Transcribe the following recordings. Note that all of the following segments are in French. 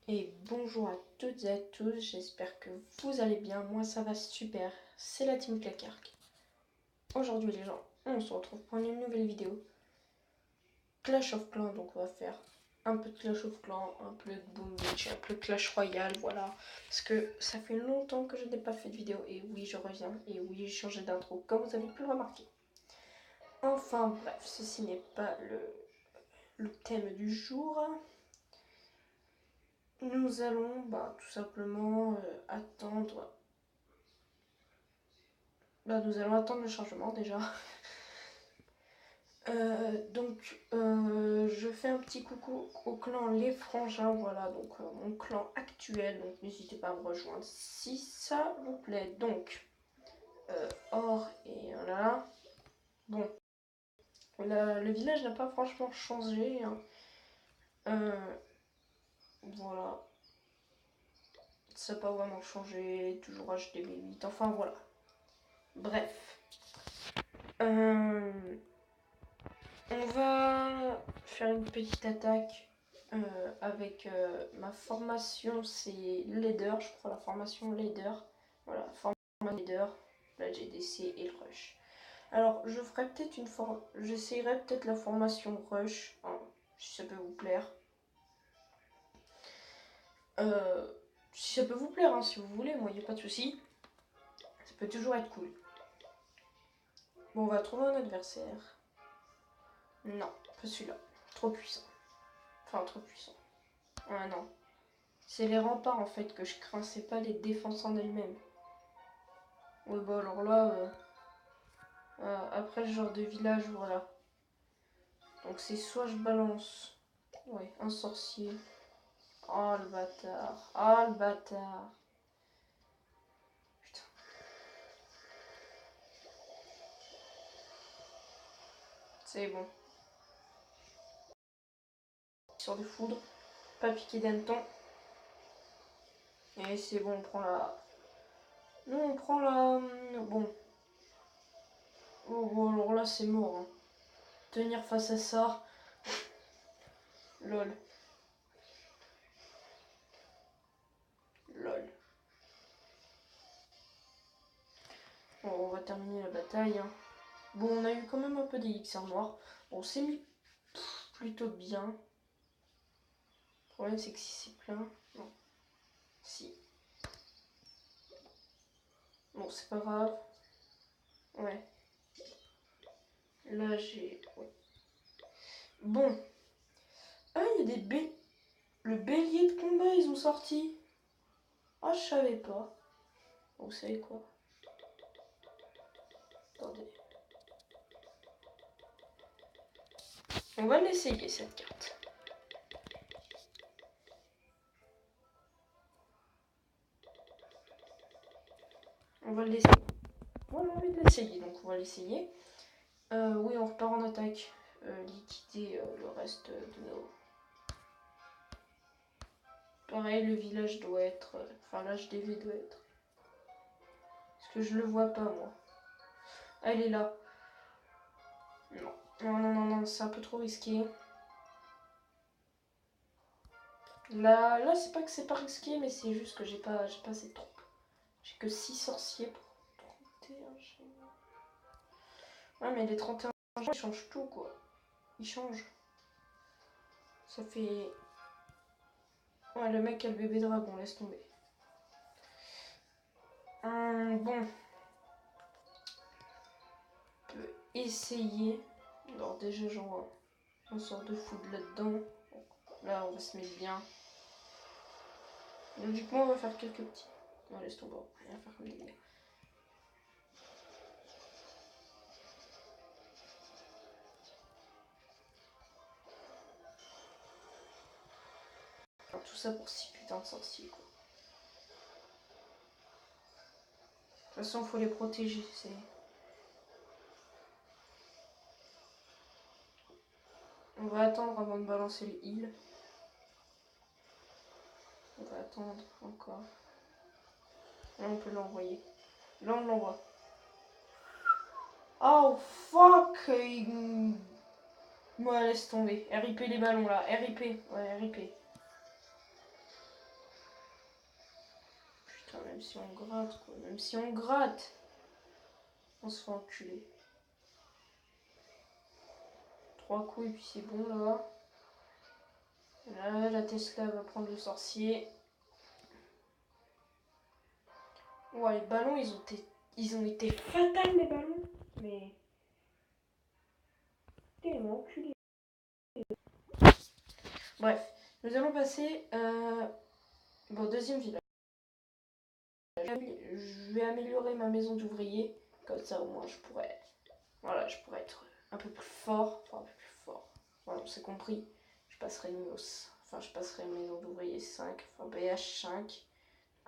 Et bonjour à toutes et à tous, j'espère que vous allez bien, moi ça va super, c'est la team Clacark. Aujourd'hui les gens, on se retrouve pour une nouvelle vidéo. Clash of Clans, donc on va faire un peu de Clash of Clans, un peu de Boom Beach, un peu de Clash Royale, voilà. Parce que ça fait longtemps que je n'ai pas fait de vidéo, et oui je reviens, et oui j'ai changé d'intro, comme vous avez pu le remarquer. Enfin bref, ceci n'est pas le thème du jour. Nous allons tout simplement attendre. Nous allons attendre le changement déjà. Je fais un petit coucou au clan Les Frangins, voilà, donc mon clan actuel, donc n'hésitez pas à me rejoindre si ça vous plaît. Donc, or et là, bon, le village n'a pas franchement changé, hein. Voilà, ça n'a pas vraiment changé, toujours HDB8, enfin voilà. Bref, on va faire une petite attaque avec ma formation, c'est Leader, je crois la formation Leader. Voilà, formation Leader, la GDC et le Rush. Alors, je ferai peut-être j'essayerai peut-être la formation Rush, hein, si ça peut vous plaire. Si ça peut vous plaire, hein, si vous voulez, moi, il n'y a pas de souci. Ça peut toujours être cool. Bon, on va trouver un adversaire. Non, pas celui-là. Trop puissant. Enfin, trop puissant. Ah non. C'est les remparts en fait que je crains, c'est pas les défenses en elles-mêmes. Ouais, bah alors là, après ce genre de village, voilà. Donc c'est soit je balance, ouais, un sorcier. Oh le bâtard, oh le bâtard. Putain. C'est bon. Sur de foudre, pas piqué d'hanneton. Et c'est bon, on prend la... Nous on prend la... Bon. Oh, alors là c'est mort, hein. Tenir face à ça. Lol. Lol. Bon, on va terminer la bataille, hein. Bon, on a eu quand même un peu d'élixir noir. On s'est mis plutôt bien. Le problème, c'est que si c'est plein... Non. Si. Bon, c'est pas grave. Ouais. Là, j'ai... Ouais. Bon. Ah, il y a le bélier de combat, ils ont sorti. Ah, je savais pas. Vous savez quoi? Attendez. On va l'essayer, cette carte. On va l'essayer. On a envie de l'essayer, donc on va l'essayer. Oui, on repart en attaque. Liquider le reste de nos... Pareil, le village doit être... Enfin, l'HDV doit être... Parce que je le vois pas, moi. Ah, elle est là. Non. Non, non, non, non, c'est un peu trop risqué. Là c'est pas que c'est pas risqué, mais c'est juste que j'ai pas assez de troupes. J'ai que 6 sorciers pour 31 génies. Ouais, mais les 31 génies, ils changent tout, quoi. Ils changent. Ça fait... Ouais, le mec a le bébé dragon, laisse tomber. Bon. On peut essayer. Alors déjà, genre, on sort de foudre là-dedans. Là, on va se mettre bien. Logiquement, on va faire quelques petits. Non, laisse tomber, on va rien faire comme des gars. Alors, tout ça pour 6 putains de sorciers, quoi. De toute façon, faut les protéger, c'est... On va attendre avant de balancer le heal. On va attendre encore. Là, on peut l'envoyer. Là, on l'envoie. Oh, fuck! Ouais, laisse tomber. RIP les ballons, là. RIP. Ouais, RIP. Putain, même si on gratte, quoi. Même si on gratte, on se fait enculer. 3 coups et puis c'est bon là. Là, la Tesla va prendre le sorcier. Ouais, les ballons, ils ont été fatals, les ballons. Mais... tellement enculé. Bref, nous allons passer au deuxième village. Je vais améliorer ma maison d'ouvrier. Comme ça, au moins, je pourrais être un peu plus fort. Enfin, un peu plus fort. Voilà, on s'est compris. Je passerai je passerai maison d'ouvrier 5, enfin BH 5. Donc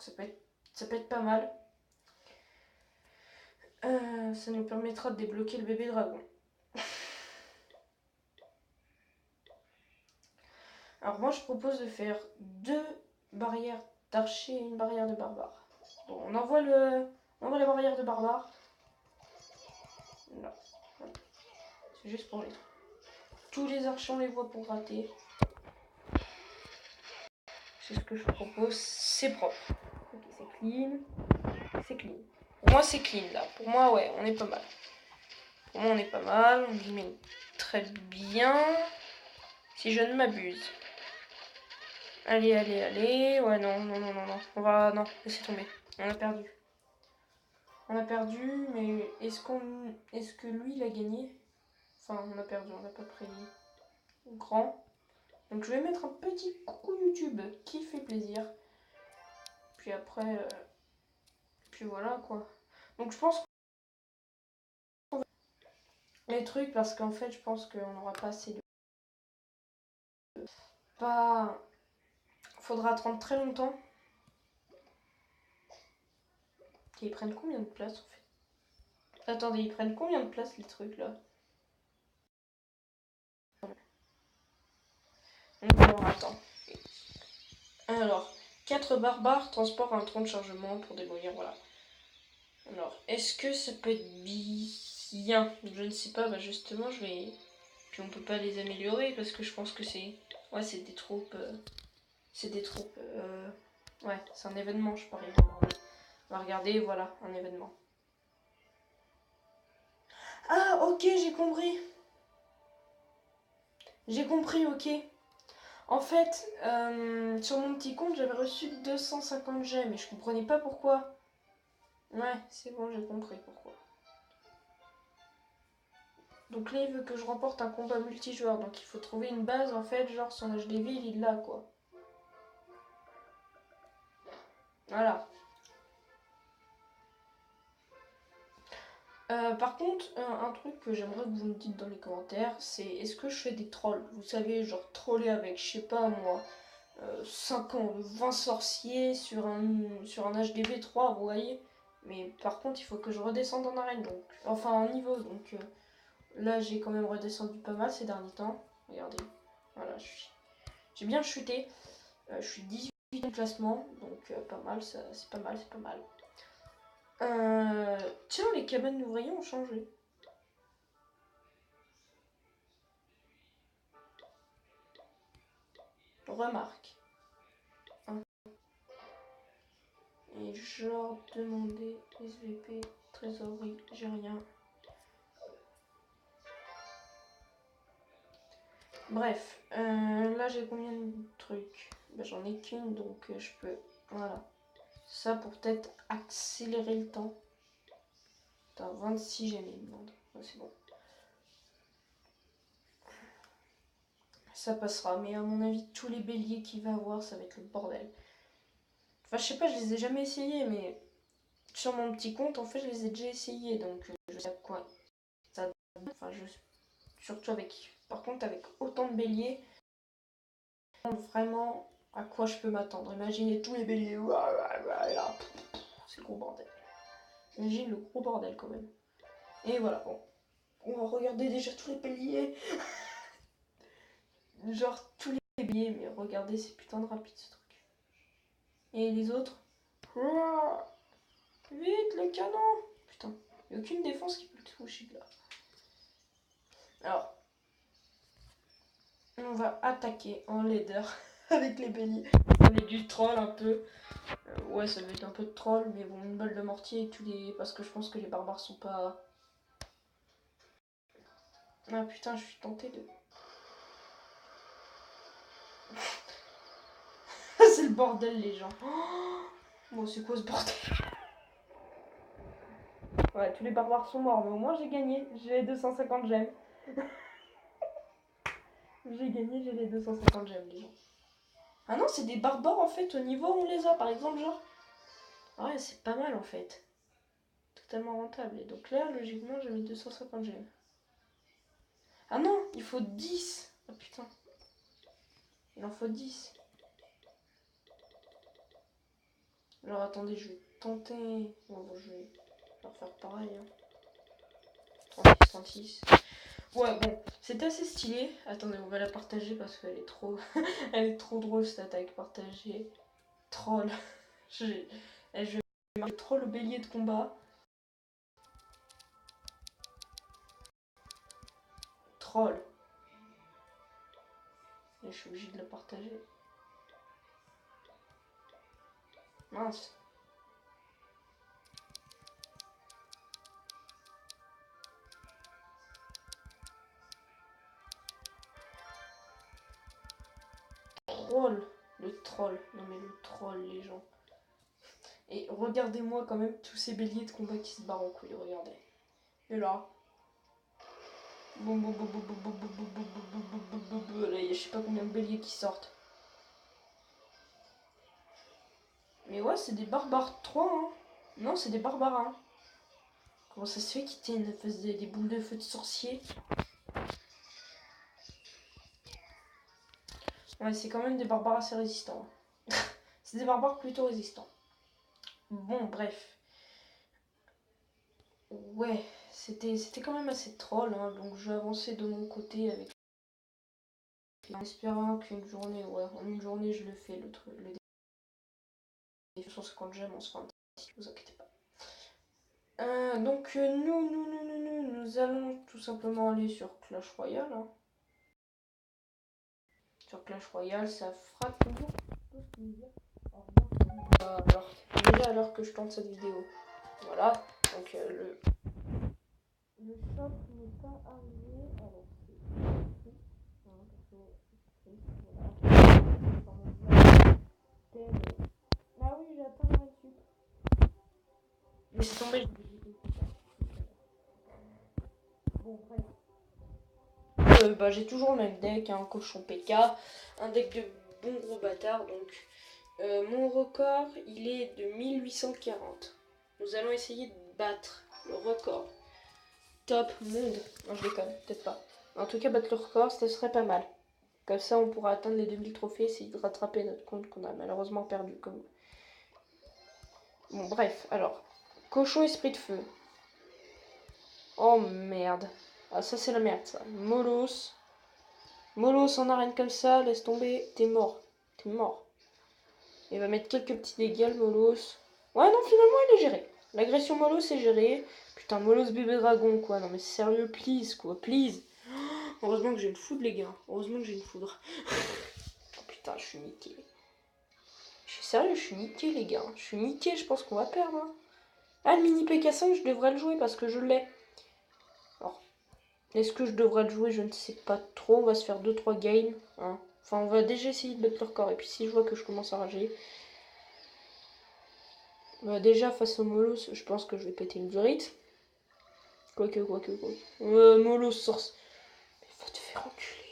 ça peut être pas mal. Ça nous permettra de débloquer le bébé dragon. Alors moi je propose de faire 2 barrières d'archers et une barrière de barbares. Bon, on envoie la barrière de barbares. Là. Voilà. C'est juste pour les trucs. Tous les archers on les voit pour rater. C'est ce que je propose. C'est propre. Ok, c'est clean. C'est clean. Pour moi c'est clean là. Pour moi ouais, on est pas mal. Pour moi on est pas mal. On y met très bien. Si je ne m'abuse. Allez. Ouais, non. Non, laissez tomber. On a perdu. Mais est-ce que lui, il a gagné? Enfin, on a perdu, on n'a pas pris grand. Donc je vais mettre un petit coucou YouTube qui fait plaisir. Puis après, puis voilà quoi. Donc je pense qu'on va les trucs parce qu'en fait, je pense qu'on n'aura pas assez de... Pas... Faudra attendre très longtemps. Et ils prennent combien de place en fait? Attendez, ils prennent combien de place les trucs là? Alors, attends. Alors, 4 barbares transportent un tronc de chargement pour démolir, voilà. Alors, est-ce que ça peut être bien? Je ne sais pas, bah justement, je vais... Puis on peut pas les améliorer parce que je pense que c'est... Ouais, c'est des troupes... C'est des troupes... Ouais, c'est un événement, je parie. On va regarder, voilà, un événement. Ah, ok, j'ai compris. J'ai compris, ok. En fait, sur mon petit compte, j'avais reçu 250 gemmes et je comprenais pas pourquoi. Ouais, c'est bon, j'ai compris pourquoi. Donc là, il veut que je remporte un combat multijoueur. Donc il faut trouver une base, en fait, genre son HDV, il est là, quoi. Voilà. Par contre, un truc que j'aimerais que vous me dites dans les commentaires, c'est est-ce que je fais des trolls? Vous savez, genre troller avec, je sais pas moi, 5 ans, 20 sorciers sur un HDV 3, vous voyez? Mais par contre, il faut que je redescende en arène, donc, enfin en niveau, donc là j'ai quand même redescendu pas mal ces derniers temps. Regardez, voilà, j'ai bien chuté. Je suis 18e classement, donc pas mal, c'est pas mal, c'est pas mal. Tiens, les cabanes d'ouvriers ont changé. Remarque. Hein. Et genre demander SVP, trésorerie, j'ai rien. Bref, là j'ai combien de trucs? Ben, j'en ai qu'une, donc je peux... Voilà. Ça pour peut-être accélérer le temps. Putain, 26 j'ai mis une demande. Ouais, c'est bon. Ça passera, mais à mon avis, tous les béliers qu'il va avoir, ça va être le bordel. Enfin, je sais pas, je les ai jamais essayés, mais sur mon petit compte, en fait, je les ai déjà essayés, donc je sais à quoi ça donne. Enfin, surtout avec... Par contre, avec autant de béliers, vraiment à quoi je peux m'attendre. Imaginez tous les béliers. C'est le gros bordel. Imagine le gros bordel quand même. Et voilà, bon. On va regarder déjà tous les béliers. Genre tous les béliers, mais regardez, c'est putain de rapide ce truc. Et les autres? Vite, le canon! Putain, il n'y a aucune défense qui peut le toucher là. Alors, on va attaquer en leader avec les béliers. On est du troll un peu. Ouais, ça va être un peu de troll, mais bon, une balle de mortier et tous les... Parce que je pense que les barbares sont pas... Ah putain, je suis tentée de... C'est le bordel, les gens. Oh bon, c'est quoi ce bordel? Ouais, tous les barbares sont morts, mais au moins j'ai gagné. J'ai 250 gemmes. J'ai gagné, j'ai les 250 gemmes, les gens. Ah non, c'est des barbares en fait au niveau où on les a, par exemple, genre. Ah ouais, c'est pas mal en fait. Totalement rentable. Et donc là, logiquement, j'ai mis 250 gemmes. Ah non, il faut 10. Ah putain. Il en faut 10. Alors attendez, je vais tenter. Bon, je vais leur faire pareil. Hein. 36, 36. Ouais, bon, c'est assez stylé. Attendez, on va la partager parce qu'elle est trop. Elle est trop drôle cette attaque. Partager. Troll. je vais marquer troll au bélier de combat. Troll. Et je suis obligée de la partager. Mince. Troll. Le troll. Non mais le troll, les gens. Et regardez-moi quand même tous ces béliers de combat qui se barrent en couille. Regardez. Et là. Boum boum boum boum boum boum boum boum boum boum boum boum. Là, il y a je sais pas combien de béliers qui sortent. Mais ouais, c'est des barbares 3, hein. Non, c'est des barbares, hein. Comment ça se fait qu'ils tiennent des boules de feu de sorcier? Ouais, c'est quand même des barbares assez résistants. C'est des barbares plutôt résistants. Bon, bref. Ouais, c'était quand même assez troll, hein, donc je vais avancer de mon côté avec... En espérant qu'une journée, ouais, en une journée je le fais, le truc, le 250 gemmes, on se fera un petit, vous inquiétez pas. Donc nous allons tout simplement aller sur Clash Royale. Hein. Sur Clash Royale, ça fera toujours plaisir. Alors, déjà alors que je tente cette vidéo. Voilà, donc le shop n'est pas arrivé. Alors, ah oui, j'attends la récup. Mais c'est tombé. Bon, bref. Bah, j'ai toujours le même deck, un cochon PK, un deck de bon gros bâtard. Donc, mon record, il est de 1840. Nous allons essayer de battre le record. Top monde. Non, je déconne, peut-être pas. En tout cas, battre le record, ce serait pas mal. Comme ça, on pourra atteindre les 2000 trophées, essayer de rattraper notre compte qu'on a malheureusement perdu. Comme... Bon, bref, alors. Cochon esprit de feu. Oh merde. Ah, ça, c'est la merde, ça. Molos. Molos en arène comme ça, laisse tomber. T'es mort. T'es mort. Il va mettre quelques petits dégâts, le Molos. Ouais, non, finalement, il est géré. L'agression Molos est gérée. Putain, Molos bébé dragon, quoi. Non, mais sérieux, please, quoi. Please. Heureusement que j'ai une foudre, les gars. Heureusement que j'ai une foudre. Oh putain, je suis niqué. Je suis sérieux, je suis niqué, les gars. Je suis niqué, je pense qu'on va perdre. Hein. Ah, le mini PK5, je devrais le jouer parce que je l'ai. Alors, est-ce que je devrais le jouer? Je ne sais pas trop. On va se faire 2-3 games. Hein. Enfin, on va déjà essayer de battre le record. Et puis, si je vois que je commence à rager. Bah, déjà, face au Molos, je pense que je vais péter une durite. Quoique. Molos, source. Mais va te faire enculer.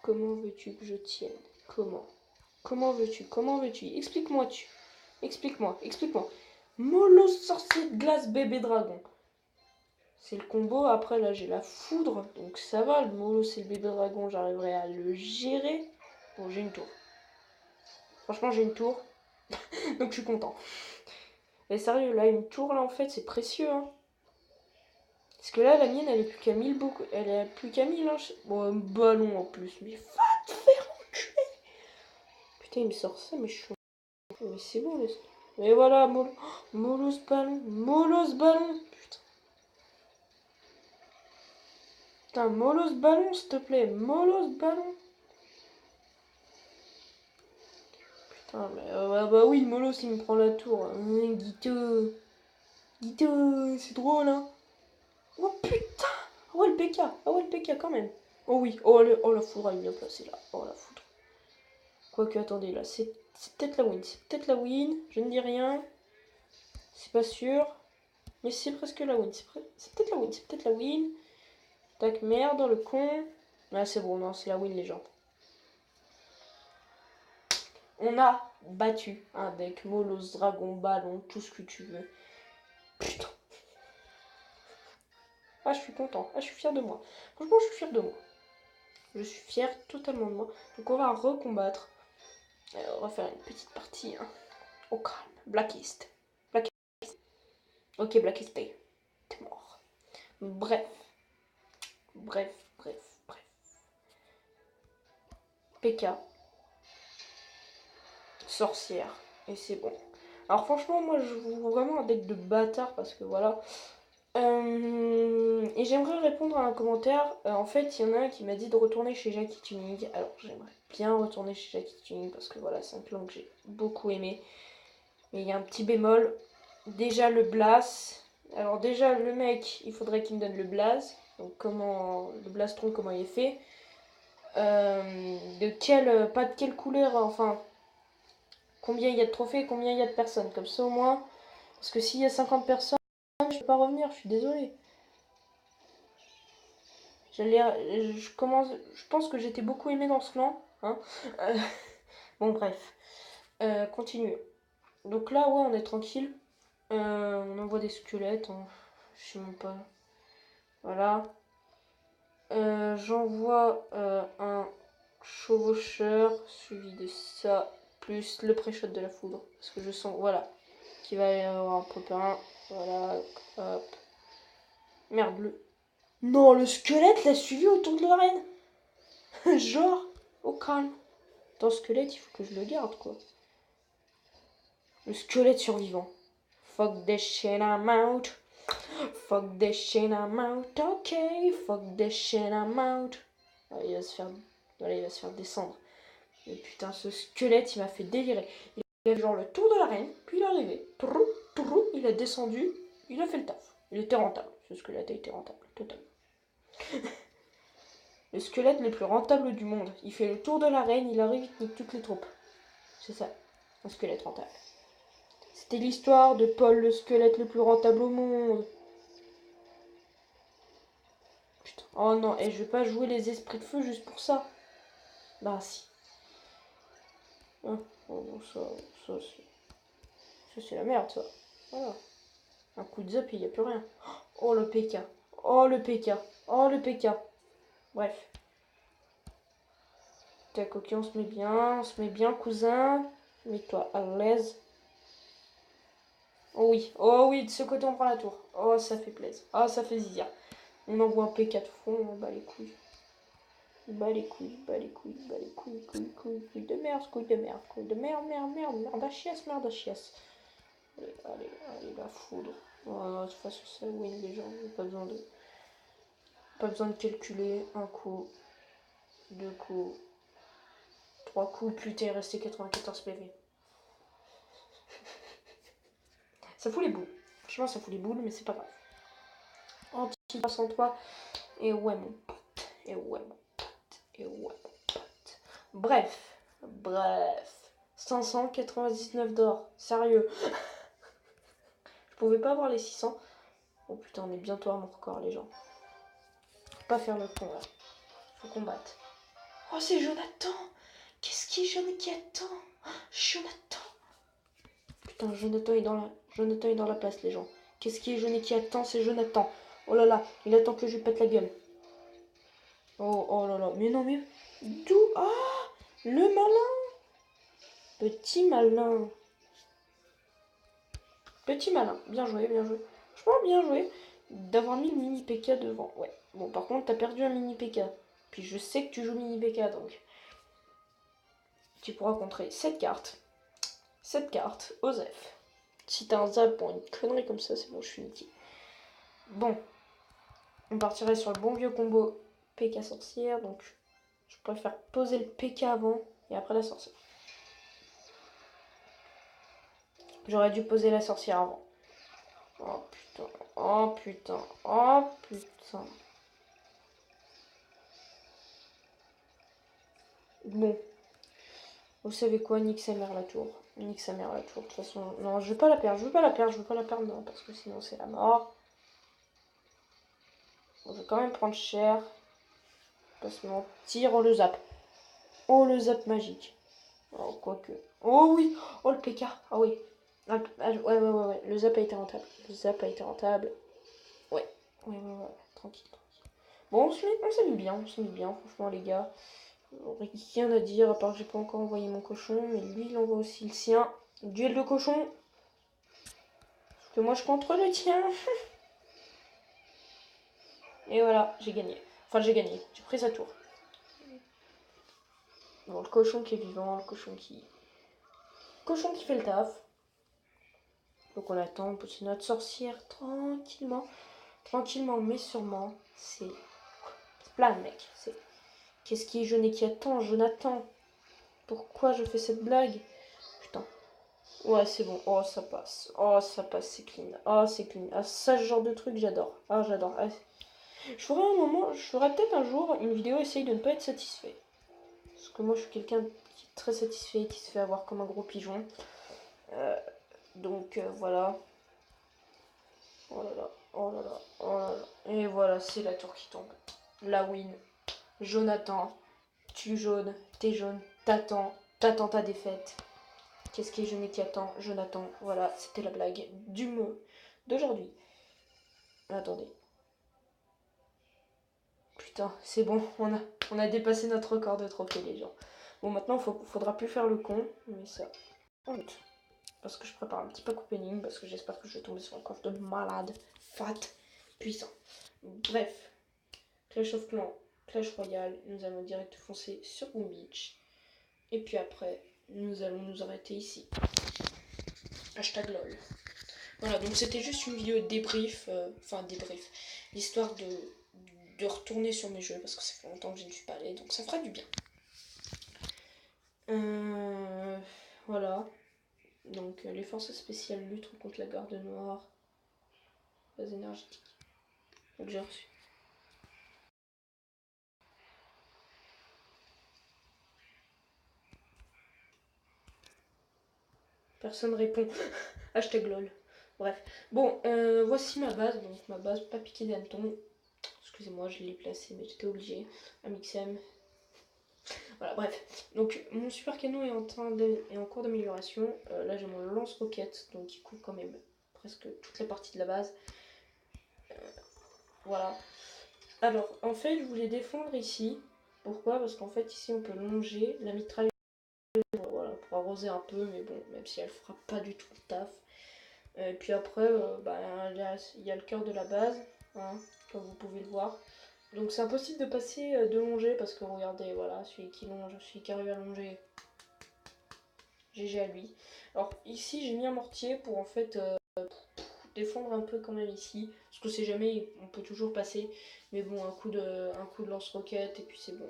Comment veux-tu que je tienne? Comment veux-tu? Explique-moi, tu. Explique-moi. Molos, sorcier de glace, bébé dragon. C'est le combo. Après, là, j'ai la foudre. Donc, ça va. Le Molos et le bébé dragon, j'arriverai à le gérer. Bon, j'ai une tour. Franchement, j'ai une tour. Donc, je suis content. Mais sérieux, là, une tour, là, en fait, c'est précieux, hein. Parce que là, la mienne, elle est plus qu'à 1000 beaucoup. Elle est plus qu'à 1000, hein. Bon, un ballon en plus. Mais va te faire enculer. Putain, il me sort ça, mais je suis... Mais c'est bon, laisse. Mais voilà, Molos ballon. Molos ballon. Putain, Molos ballon, s'il te plaît. Molos ballon. Putain, mais bah oui, le Molos il me prend la tour. Guito. Guito, c'est drôle, hein. Oh putain. Ah ouais, le PK. Ah ouais, le PK quand même. Oh oui. Oh la foudre, elle est bien placée là. Oh la foudre. Quoique, attendez, là, c'est peut-être la win. C'est peut-être la win. Je ne dis rien. C'est pas sûr. Mais c'est presque la win. C'est peut-être la win. C'est peut-être la win. Tac, merde, le con. Ah, c'est bon, non, c'est la win, les gens. On a battu un deck Molos, Dragon, Ballon, tout ce que tu veux. Putain. Ah, je suis content. Ah, je suis fier de moi. Franchement, je suis fier de moi. Je suis fier totalement de moi. Donc, on va recombattre. On va faire une petite partie. Hein. Au calme. Blacklist. Blacklist. Ok, Blacklisté. T'es mort. Bref. Bref. PK. Sorcière. Et c'est bon. Alors franchement, moi je joue vraiment un deck de bâtard parce que voilà. Et j'aimerais répondre à un commentaire. En fait, il y en a un qui m'a dit de retourner chez Jackie Tuning. Alors j'aimerais bien retourner chez Jackie Tuning parce que voilà, c'est un clan que j'ai beaucoup aimé. Mais il y a un petit bémol. Déjà le Blast. Alors déjà le mec, il faudrait qu'il me donne le Blaze. Donc comment le Blastron, comment il est fait. Pas de quelle couleur, enfin combien il y a de trophées, combien il y a de personnes, comme ça au moins. Parce que s'il y a 50 personnes, je peux pas revenir, je suis désolée. Je pense que j'étais beaucoup aimée dans ce clan. Hein. Bon bref, continue. Donc là, ouais, on est tranquille. On envoie des squelettes, je sais même pas. Voilà. J'envoie un chevaucheur suivi de ça, plus le pré-shot de la foudre. Parce que je sens, voilà, qu'il va y avoir un popin. Voilà, hop. Merde, Non, le squelette l'a suivi autour de l'arène. Genre, au calme. Dans le squelette, il faut que je le garde, quoi. Le squelette survivant. Fuck this shit, I'm out. Fuck this shit, I'm out. Ok, fuck this shit, I'm out. Ah, il va se faire descendre. Et putain, ce squelette, il m'a fait délirer. Il a fait genre le tour de l'arène, puis il est arrivé. Il a descendu, il a fait le taf. Il était rentable. Ce squelette a été rentable, totalement. Le squelette le plus rentable du monde. Il fait le tour de l'arène, il arrive, il nique toutes les troupes. C'est ça, un squelette rentable. C'était l'histoire de Paul le squelette le plus rentable au monde. Putain. Oh non, et je vais pas jouer les esprits de feu juste pour ça. Bah si. Oh, ça c'est la merde, ça. Voilà. Un coup de zap et il n'y a plus rien. Oh le PK. Oh le PK. Oh le PK. Bref. Tac, ok, on se met bien, cousin. Mets-toi à l'aise. Oh oui, de ce côté on prend la tour. Oh, ça fait plaisir. Oh, ça fait zizir. On envoie un P4 fond, on bat les couilles. Couilles de merde, merde à chiasse. Allez, la foudre. Oh, de toute façon, ça win les gens, pas besoin de calculer. Un coup, deux coups, trois coups, putain, il restait 94 PV. Ça fout les boules. Franchement, ça fout les boules, mais c'est pas grave. Anti 303. Et ouais, mon pote. Bref. 599 d'or. Sérieux. Je pouvais pas avoir les 600. Oh putain, on est bientôt à mon record, les gens. Faut pas faire le con, là. Faut combattre. Oh, c'est Jonathan. Qu'est-ce qui attend Jonathan. Putain, Jonathan est dans la place, les gens. Qu'est-ce qui est jaune et qui attend? C'est Jonathan. Oh là là, il attend que je lui pète la gueule. Oh là là, mais non, mais... D'où? Ah, le malin. Petit malin. Bien joué. Franchement, bien joué. D'avoir mis le mini PK devant. Ouais. Bon, par contre, t'as perdu un mini PK. Puis je sais que tu joues mini PK, donc... Tu pourras contrer cette carte. Osef. Si t'as un zap pour une connerie comme ça, c'est bon, je suis niqué. Bon. On partirait sur le bon vieux combo PK sorcière, donc je préfère poser le PK avant et après la sorcière. J'aurais dû poser la sorcière avant. Oh putain, oh putain, oh putain. Bon, vous savez quoi, nique sa mère la tour. Nique sa mère la tour. De toute façon, non, je veux pas la perdre, je veux pas la perdre, je veux pas la perdre, non, parce que sinon c'est la mort. On va quand même prendre cher. Pas se mentir, oh le zap. Oh le zap magique. Oh, quoique. Oh oui, oh le PK. Ah oui. Ah, ouais. Le zap a été rentable. Le zap a été rentable. Ouais. Ouais. Tranquille. Bon, on s'est mis bien, franchement, les gars. Rien à dire, à part que j'ai pas encore envoyé mon cochon, mais lui, il envoie aussi le sien. Duel de cochon. Parce que moi, je contrôle le tien. Et voilà, j'ai gagné. Enfin, j'ai gagné. J'ai pris sa tour. Bon, le cochon qui est vivant, le cochon qui fait le taf. Donc on attend, on peut notre sorcière tranquillement, mais sûrement. C'est plein, mec. C'est qu'est-ce qui est jeune et qui attend, Jonathan? Pourquoi je fais cette blague? Putain. Ouais, c'est bon. Oh, ça passe. Oh, ça passe, c'est clean. Oh, c'est clean. Ah, ça, ce genre de truc, j'adore. Ah, j'adore. Ah, je ferai peut-être un jour une vidéo essaye de ne pas être satisfait. Parce que moi, je suis quelqu'un qui est très satisfait, qui se fait avoir comme un gros pigeon. Donc, voilà. Oh là là, oh là là, oh là là. Et voilà, c'est la tour qui tombe. La win. Jonathan, tu jaune, t'es jaune, t'attends ta défaite. Qu'est-ce qui est jaune et qui attend? Jonathan, voilà, c'était la blague du mot d'aujourd'hui. Attendez. Putain, c'est bon, on a dépassé notre record de trophée, les gens. Bon, maintenant, faudra plus faire le con, mais ça, honte. Parce que je prépare un petit pack opening, parce que j'espère que je vais tomber sur un coffre de malade, fat, puissant. Bref, Clash of Clans, Clash Royale, nous allons direct foncer sur Boom Beach. Et puis après, nous allons nous arrêter ici. Hashtag LOL. Voilà, donc c'était juste une vidéo de débrief, l'histoire de retourner sur mes jeux, parce que ça fait longtemps que je ne suis pas allée, donc ça fera du bien. Voilà. Donc les forces spéciales luttent contre la garde noire. Phase énergétique. Donc j'ai reçu. Personne répond. Hashtag lol. Bref. Bon, voici ma base. Donc ma base, pas piqué d'hanneton. Excusez-moi, je l'ai placée, mais j'étais obligée. Amixem. Voilà, bref. Donc mon super canon est en cours d'amélioration. Là j'ai mon lance-roquette, donc qui couvre quand même presque toutes les parties de la base. Voilà. Alors, en fait, je voulais défendre ici. Pourquoi? Parce qu'en fait, ici, on peut longer la mitrailleuse, voilà, pour arroser un peu, mais bon, même si elle fera pas du tout le taf. Et puis après, il y a le cœur de la base, hein, comme vous pouvez le voir. Donc c'est impossible de passer de longer, parce que regardez, voilà, celui qui arrive à longer, GG à lui. Alors ici, j'ai mis un mortier pour en fait défendre un peu quand même ici, parce que c'est jamais, on peut toujours passer, mais bon, un coup de lance-roquette et puis c'est bon.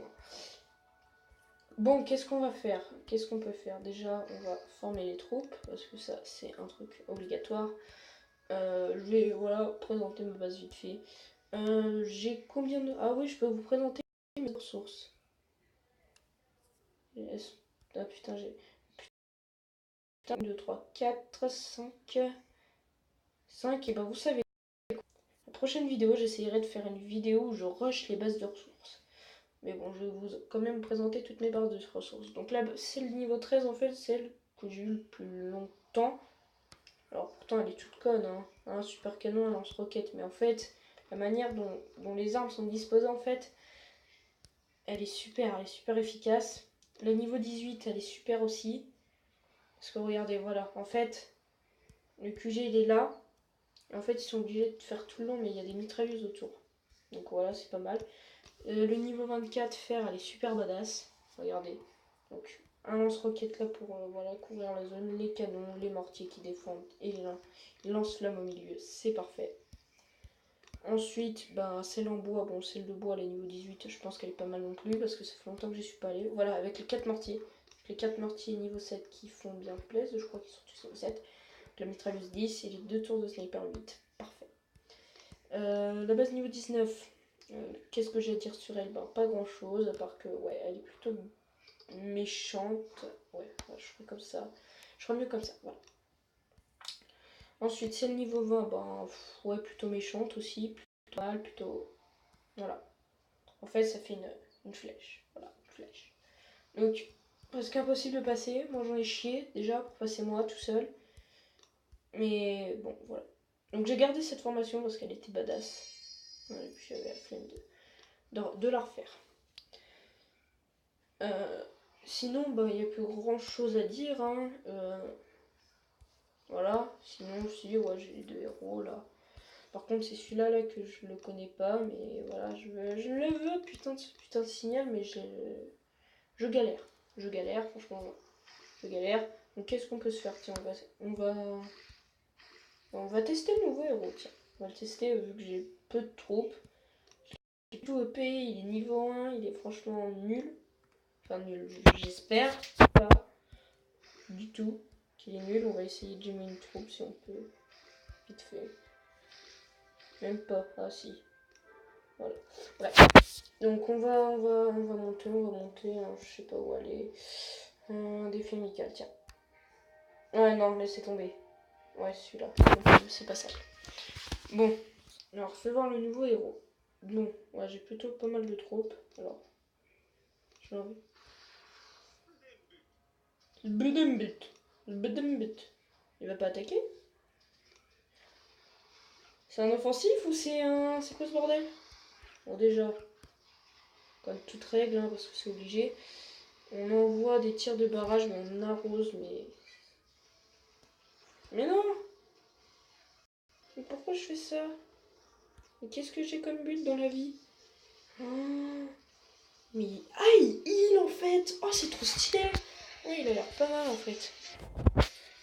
Bon, qu'est-ce qu'on va faire? Qu'est-ce qu'on peut faire? Déjà, on va former les troupes, parce que ça, c'est un truc obligatoire. Je vais, voilà, présenter ma base vite fait. J'ai combien de... Ah oui, je peux vous présenter mes ressources. Ah putain, j'ai... Putain, 2, 3, 4, 5... 5, et ben vous savez... La prochaine vidéo, j'essayerai de faire une vidéo où je rush les bases de ressources. Mais bon, je vais vous quand même présenter toutes mes bases de ressources. Donc là, c'est le niveau 13 en fait, celle que j'ai eu le plus longtemps. Alors pourtant elle est toute conne, hein. Un super canon, un lance-roquette. Mais en fait, la manière dont les armes sont disposées en fait, elle est super efficace. Le niveau 18, elle est super aussi. Parce que regardez, voilà, en fait, le QG il est là. Et en fait, ils sont obligés de faire tout le long, mais il y a des mitrailleuses autour. Donc voilà, c'est pas mal. Le niveau 24, fer, elle est super badass. Regardez. Donc, un lance-roquette là pour voilà, couvrir la zone. Les canons, les mortiers qui défendent. Et les lance-flammes au milieu. C'est parfait. Ensuite, celle en bois. Bon, celle de bois, elle est niveau 18. Je pense qu'elle est pas mal non plus. Parce que ça fait longtemps que je suis pas allée. Voilà, avec les 4 mortiers. Les 4 mortiers niveau 7 qui font bien plaisir. Je crois qu'ils sont tous niveau 7. la mitrailleuse 10 et les 2 tours de sniper 8. Parfait. La base niveau 19. Qu'est-ce que j'ai à dire sur elle? Ben, pas grand chose, à part que ouais, elle est plutôt méchante. Ouais, je ferai comme ça. Je ferai mieux comme ça, voilà. Ensuite, celle niveau 20, ben ouais, plutôt méchante aussi. Plutôt mal, plutôt. Voilà. En fait, ça fait une flèche. Voilà, une flèche. Donc, presque impossible de passer. Moi, j'en ai chié déjà pour passer moi tout seul. Mais bon, voilà. Donc, j'ai gardé cette formation parce qu'elle était badass. Et puis, j'avais la flemme de la refaire. Sinon, bah, il n'y a plus grand chose à dire. Hein. Voilà. Sinon, si, ouais, j'ai les 2 héros là. Par contre, c'est celui-là là que je le connais pas. Mais voilà, je le veux, putain de signal. Mais je galère. Je galère, franchement. Je galère. Donc, qu'est-ce qu'on peut se faire? Tiens, on va tester le nouveau héros. Tiens, on va le tester vu que j'ai peu de troupes. Il est tout OP, il est niveau 1, il est franchement nul. Enfin nul, j'espère pas du tout qu'il est nul. On va essayer de gemmer une troupe si on peut. Vite fait. Même pas. Ah si. Voilà. Bref. Donc on va monter. Hein, je sais pas où aller. Un défi amical, tiens. Ouais non, laissez tomber. Ouais celui-là. C'est pas ça. Bon. Alors fais voir le nouveau héros. Non. Ouais j'ai plutôt pas mal de troupes. Alors. Je l'ai envie. Bedembit. Il va pas attaquer? C'est un offensif ou c'est un. C'est quoi ce bordel? Bon, déjà, comme toute règle, hein, parce que c'est obligé, on envoie des tirs de barrage, mais on arrose, mais. Mais non! Mais pourquoi je fais ça? Mais qu'est-ce que j'ai comme but dans la vie? Oh, mais. Aïe! Il en fait! Oh, c'est trop stylé! Ouais, il a l'air pas mal en fait.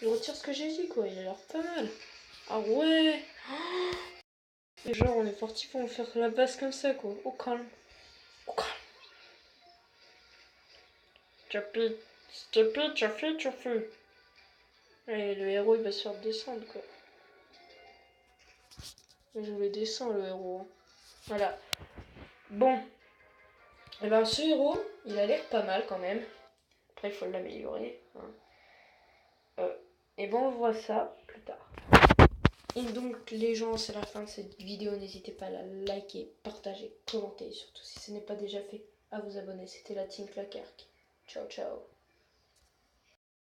Je retire ce que j'ai dit, quoi, il a l'air pas mal. Ah ouais! Oh, genre, on est parti pour faire la base comme ça, quoi. Au calme. Au calme. Tu as fait. Et le héros, il va se faire descendre, quoi. Mais je le descends, le héros. Hein. Voilà. Bon. Et ben, ce héros, il a l'air pas mal, quand même. Après, il faut l'améliorer. Hein. Et bon, on voit ça plus tard. Et donc, les gens, c'est la fin de cette vidéo. N'hésitez pas à la liker, partager, commenter. Et surtout, si ce n'est pas déjà fait, à vous abonner. C'était la Team Claquerque. Ciao, ciao.